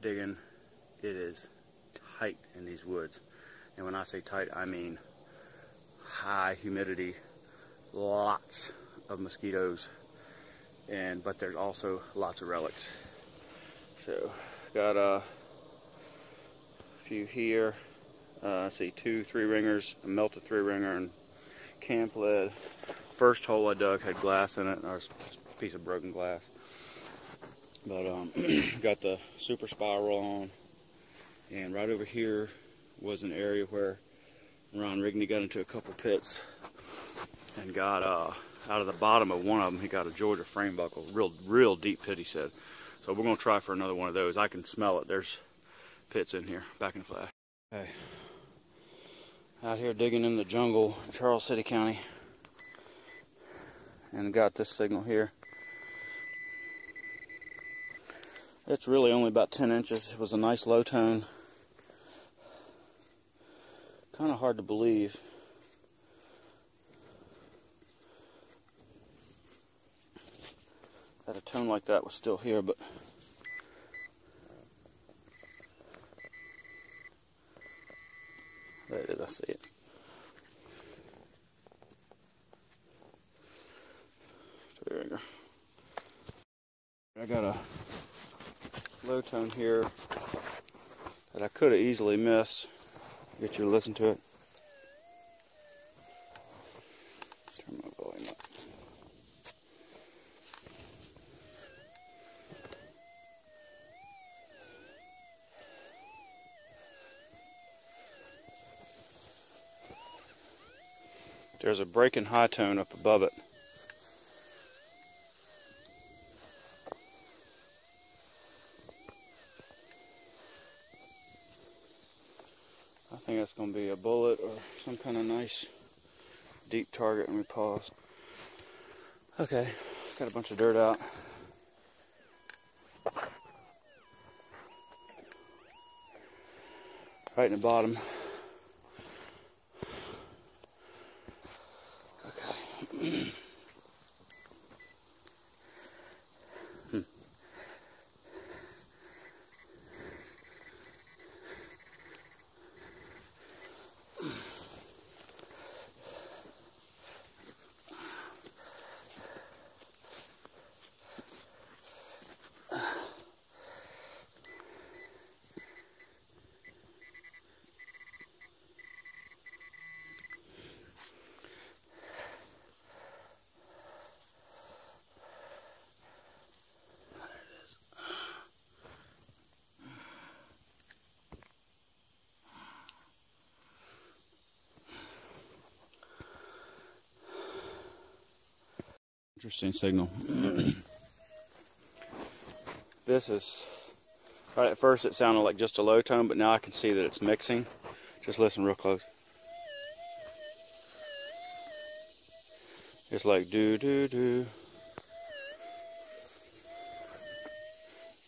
digging, it is tight in these woods. And when I say tight, I mean high humidity, lots of mosquitoes, but there's also lots of relics. So got a few here. I see 2 3-ringers, a melted 3-ringer, and camp lead. First hole I dug had glass in it, or a piece of broken glass. But got the super spiral on, and right over here was an area where Ron Rigney got into a couple pits and got out of the bottom of one of them, he got a Georgia frame buckle, real deep pit, he said. So we're gonna try for another one of those. I can smell it. There's pits in here. Back in the flash. Okay. Out here digging in the jungle in Charles City County, and got this signal here. It's really only about 10 inches. It was a nice low tone. Kind of hard to believe. That a tone like that was still here, but there it is, I see it. I got a low tone here that I could have easily missed. Get you to listen to it. Turn my volume up. There's a breaking high tone up above it. I think that's going to be a bullet or some kind of nice deep target. Let me pause. Okay, got a bunch of dirt out. Right in the bottom. Okay. Interesting signal. This is, right at first it sounded like just a low tone, but now I can see that it's mixing. Just listen real close. It's like do do do.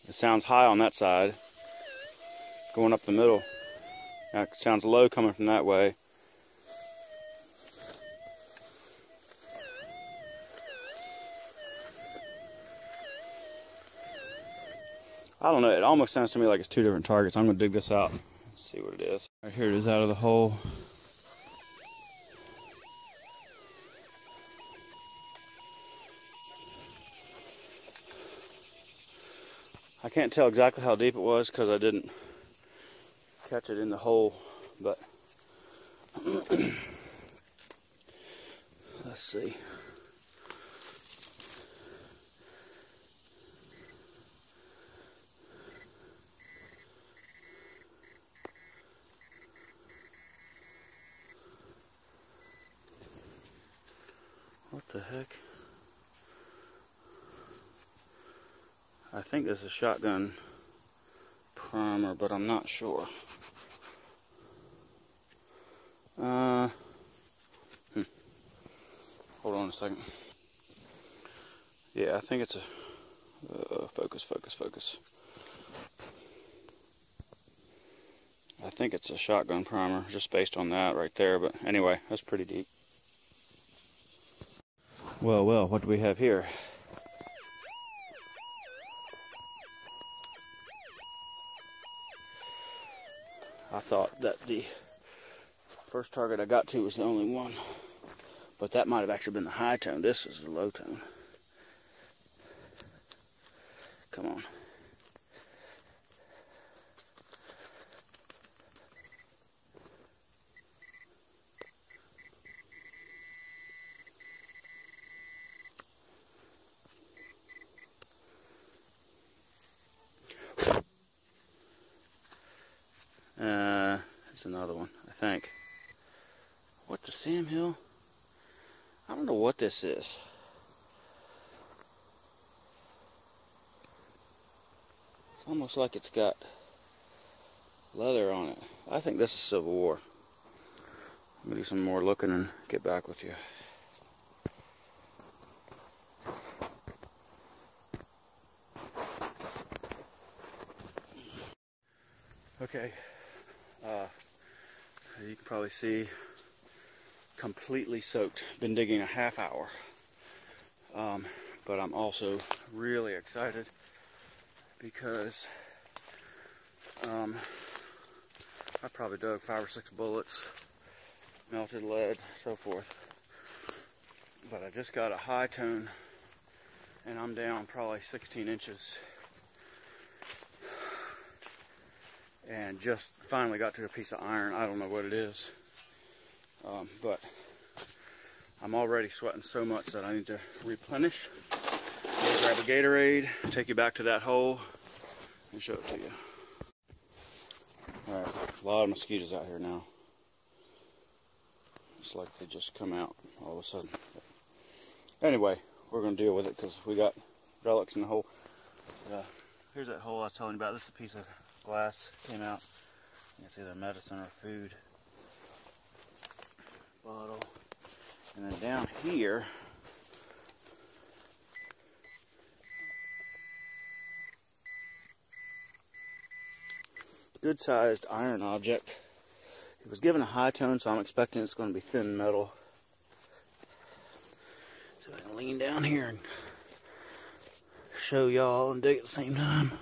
It sounds high on that side, going up the middle. Now it sounds low coming from that way. I don't know, it almost sounds to me like it's 2 different targets. I'm going to dig this out and see what it is. Right here it is out of the hole. I can't tell exactly how deep it was because I didn't catch it in the hole, but let's see. What the heck? I think this is shotgun primer, but I'm not sure. Hold on a second. Yeah, I think it's a focus. I think it's a shotgun primer, just based on that right there. But anyway, that's pretty deep. Well, what do we have here? I thought that the first target I got to was the only one, but that might have actually been the high tone. This is the low tone. Come on. It's another one, I think. What, the Sam Hill? I don't know what this is. It's almost like it's got leather on it. I think this is Civil War. I'm gonna do some more looking and get back with you. Okay, you can probably see, completely soaked. Been digging a half hour, but I'm also really excited because I probably dug 5 or 6 bullets, melted lead, so forth. But I just got a high tone, and I'm down probably 16 inches. And just finally got to a piece of iron. I don't know what it is, but I'm already sweating so much that I need to replenish. Go grab a Gatorade, take you back to that hole, and show it to you. Alright, a lot of mosquitoes out here now. It's like they just come out all of a sudden. But anyway, we're going to deal with it because we got relics in the hole. Here's that hole I was telling you about. This is a piece of glass came out. It's either medicine or food bottle. And then down here, good sized iron object. It was given a high tone, so I'm expecting it's going to be thin metal. So I can lean down here and show y'all and dig at the same time.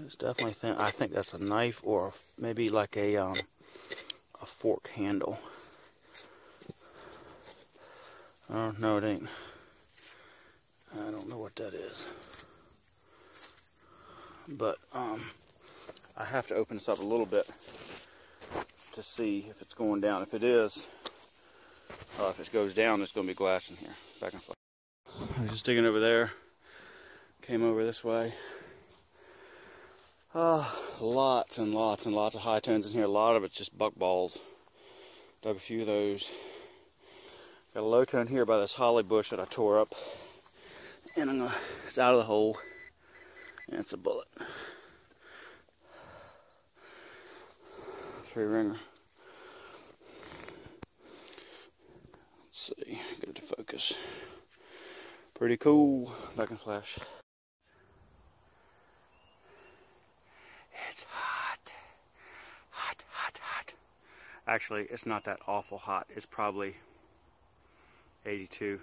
It's definitely thin. I think that's a knife or maybe like a fork handle. Oh no, it ain't. I don't know what that is. But I have to open this up a little bit to see if it's going down. If it is, if it goes down, there's going to be glass in here. Back and forth. I was just digging over there. Came over this way. Lots and lots and lots of high tones in here. A lot of it's just buck balls. Dug a few of those. Got a low tone here by this holly bush that I tore up. And it's out of the hole. And it's a bullet. 3-ringer. Let's see. Get it to focus. Pretty cool. Back in flash. It's hot. Hot, hot, hot. Actually, it's not that awful hot. It's probably 82.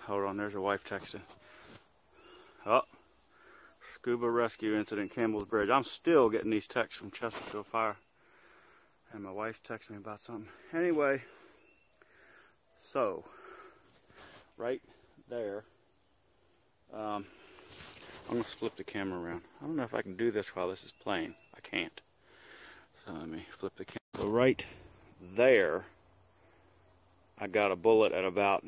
Hold on, there's your wife texting. Oh, scuba rescue incident, Campbell's Bridge. I'm still getting these texts from Chesterfield Fire. And my wife's texting me about something. Anyway, so, right there, I'm going to flip the camera around. I don't know if I can do this while this is playing. I can't. So let me flip the camera. So right there, I got a bullet at about,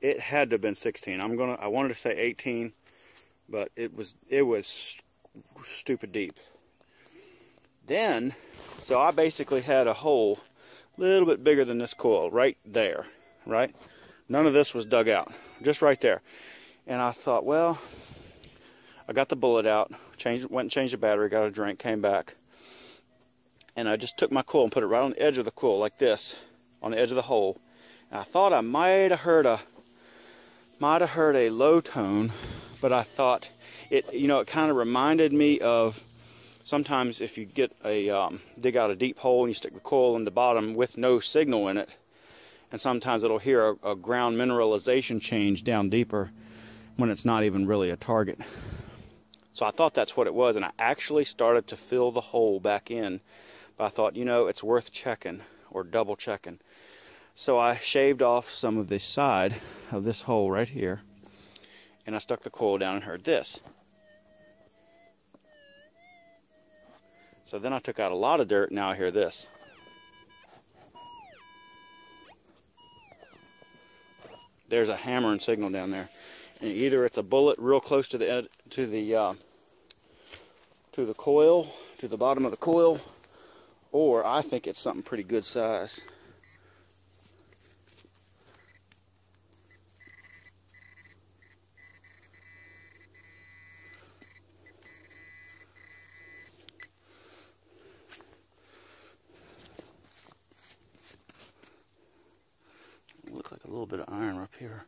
it had to have been 16. I wanted to say 18, but it was stupid deep. Then, so I basically had a hole a little bit bigger than this coil right there, right? None of this was dug out, just right there. And I thought, well, I got the bullet out, went and changed the battery, got a drink, came back, and I just took my coil and put it right on the edge of the coil, like this, on the edge of the hole. And I thought I might have heard a low tone, but I thought it, it kind of reminded me of sometimes if you get dig out a deep hole and you stick the coil in the bottom with no signal in it, and sometimes it'll hear a ground mineralization change down deeper when it's not even really a target. So I thought that's what it was, and I actually started to fill the hole back in. But I thought, you know, it's worth checking or double checking. So I shaved off some of the side of this hole right here, and I stuck the coil down and heard this. So then I took out a lot of dirt, now I hear this. There's a hammering signal down there. And either it's a bullet real close to the coil, to the bottom of the coil, or I think it's something pretty good size. Look like a little bit of iron up here.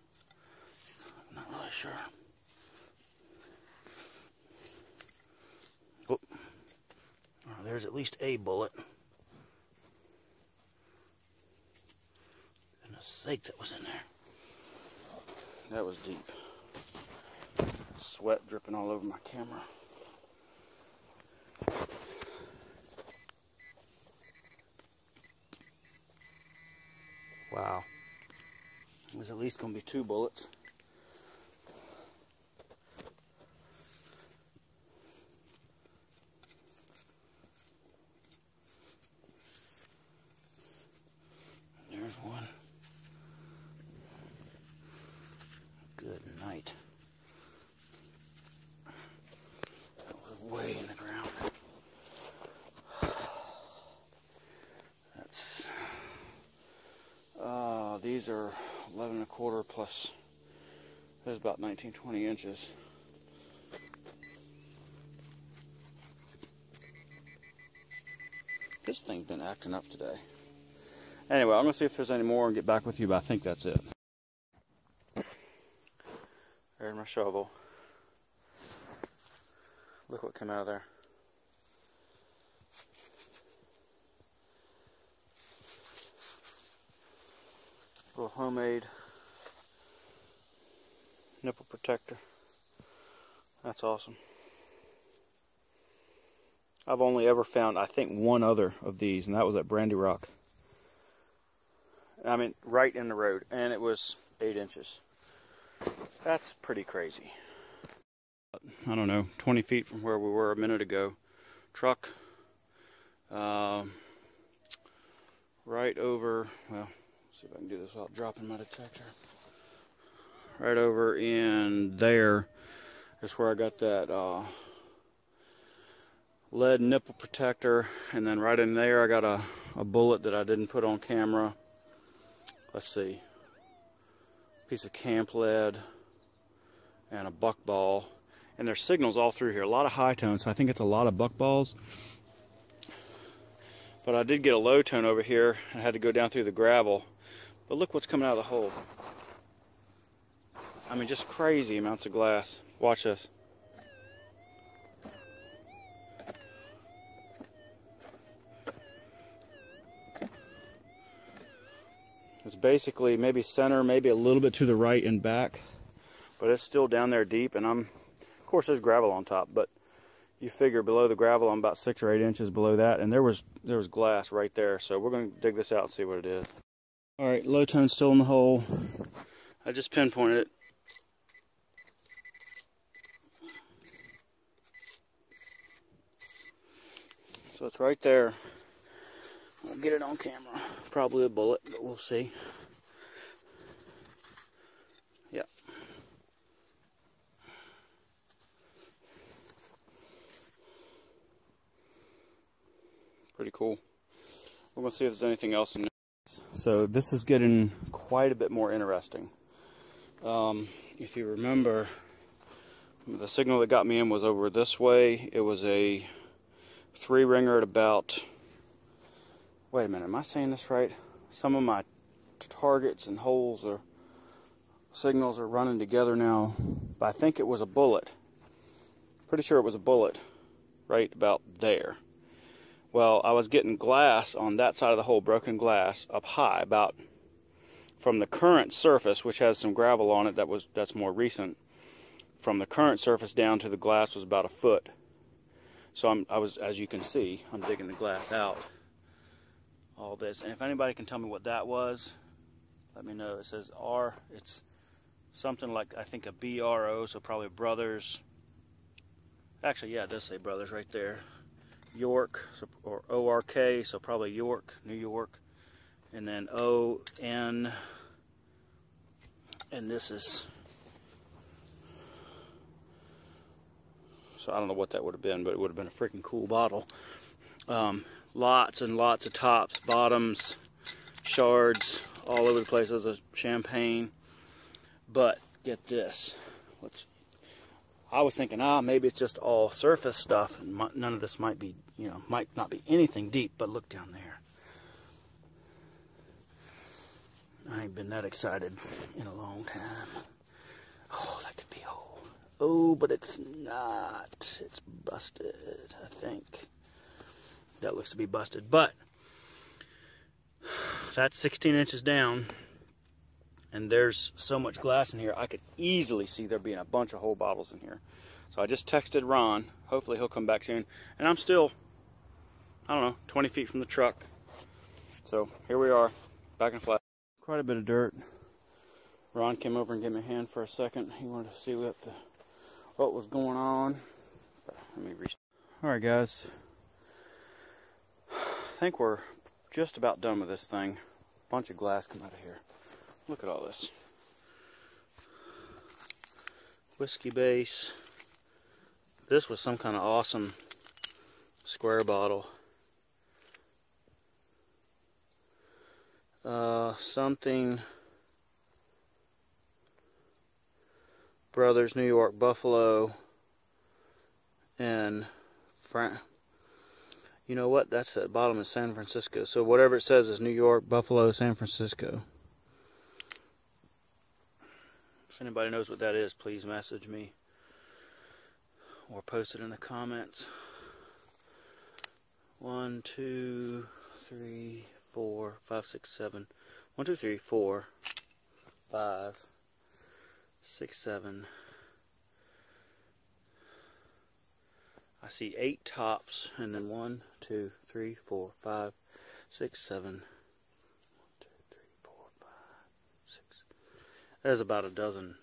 I'm not really sure. Oh, there's at least a bullet. Goodness sake, that was in there. That was deep. Sweat dripping all over my camera. Wow. There's at least going to be 2 bullets. There's one. Good night. That was way in the ground. That's... these are 11 1/4 plus, there's about 19-20 inches. This thing's been acting up today. Anyway, I'm going to see if there's any more and get back with you, but I think that's it. There's my shovel. Look what came out of there. Little homemade nipple protector. That's awesome. I've only ever found, I think, one other of these, and that was at Brandy Rock. I mean, right in the road, and it was 8 inches. That's pretty crazy. I don't know, 20 feet from where we were a minute ago. Truck, right over, well, see if I can do this without dropping my detector. Right over in there is where I got that lead nipple protector, and then right in there I got a bullet that I didn't put on camera. Let's see, piece of camp lead and a buckball, and there's signals all through here, a lot of high tones, so I think it's a lot of buckballs. But I did get a low tone over here. I had to go down through the gravel. But look what's coming out of the hole. I mean, just crazy amounts of glass. Watch this. It's basically maybe center, maybe a little bit to the right and back, but it's still down there deep, and of course there's gravel on top, but you figure below the gravel I'm about 6 or 8 inches below that, and there was glass right there, so we're going to dig this out and see what it is. Alright, low tone still in the hole. I just pinpointed it. So it's right there. I'll get it on camera. Probably a bullet, but we'll see. Yeah. Pretty cool. We're going to see if there's anything else in there. So this is getting quite a bit more interesting. If you remember, the signal that got me in was over this way. It was a 3-ringer at about, wait a minute, am I saying this right? Some of my targets and holes or signals are running together now, but I think it was a bullet. Pretty sure it was a bullet right about there. Well, I was getting glass on that side of the hole, broken glass, up high, about from the current surface, which has some gravel on it that's more recent, from the current surface down to the glass was about a foot. So I was, as you can see, I'm digging the glass out. All this, and if anybody can tell me what that was, let me know. It says R. It's something like, I think, a BRO, so probably Brothers. Actually, yeah, it does say Brothers right there. York, or ORK, so probably York, New York. And then ON, and this is, so I don't know what that would have been, but it would have been a freaking cool bottle. Lots and lots of tops, bottoms, shards, all over the place. There's a champagne. But get this. I was thinking, maybe it's just all surface stuff, and none of this might be, might not be anything deep. But look down there. I ain't been that excited in a long time. Oh, that could be a hole. Oh, but it's not. It's busted, I think. That looks to be busted, but that's 16 inches down, and there's so much glass in here, I could easily see there being a bunch of whole bottles in here. So I just texted Ron. Hopefully he'll come back soon. And I'm still, I don't know, 20 feet from the truck. So here we are, back in flat. Quite a bit of dirt. Ron came over and gave me a hand for a second. He wanted to see what was going on. Let me reach. All right, guys. I think we're just about done with this thing. Bunch of glass come out of here. Look at all this. Whiskey base. This was some kind of awesome square bottle. Something Brothers, New York, Buffalo, and you know what? That's at the bottom of San Francisco. So whatever it says is New York, Buffalo, San Francisco. If anybody knows what that is, please message me or post it in the comments. 1, 2, 3, 4, 5, 6, 7. 1, 2, 3, 4, 5, 6, 7. I see 8 tops, and then 1, 2, 3, 4, 5, 6, 7. 1, 2, 3, 4, 5, 6. There's about a dozen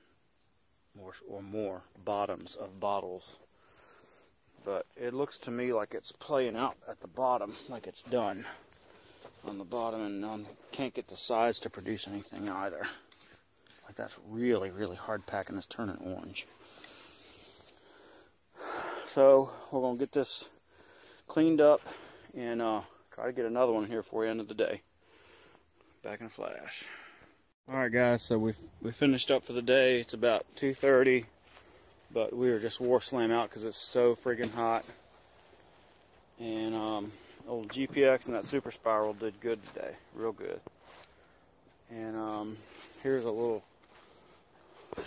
more bottoms of bottles. But it looks to me like it's playing out at the bottom, like it's done on the bottom, and can't get the sides to produce anything either. Like that's really, really hard packing. It's turning orange. So we're going to get this cleaned up and try to get another one here for you end of the day. Back in a flash. Alright guys, so we finished up for the day. It's about 2:30, but we were just war slam out because it's so friggin' hot. And old GPX and that Super Spiral did good today, real good. And here's a little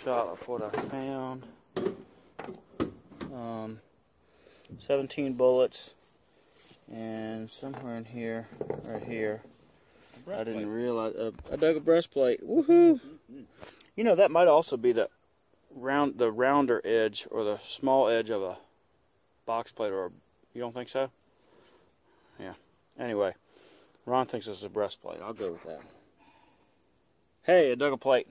shot of what I found. 17 bullets, and somewhere in here, right here, I didn't realize, I dug a breastplate. Woohoo! You know, that might also be the rounder edge or the small edge of a box plate, or you don't think so? Yeah. Anyway, Ron thinks it's a breastplate. I'll go with that. Hey, I dug a plate.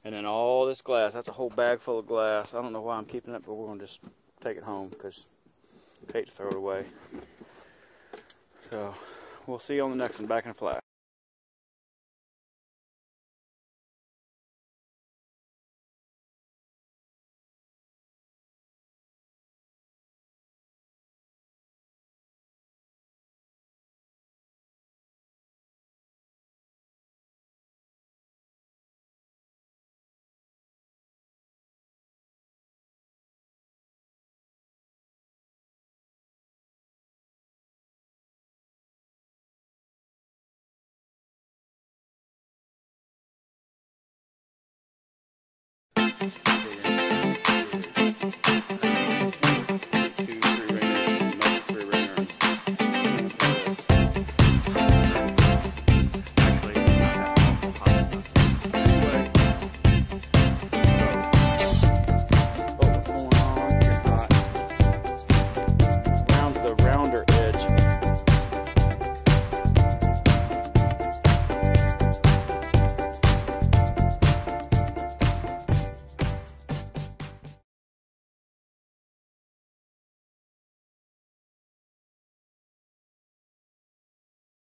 And then all this glass, that's a whole bag full of glass. I don't know why I'm keeping it, but we're going to just take it home because I hate to throw it away. So, we'll see you on the next one. Back in a flash.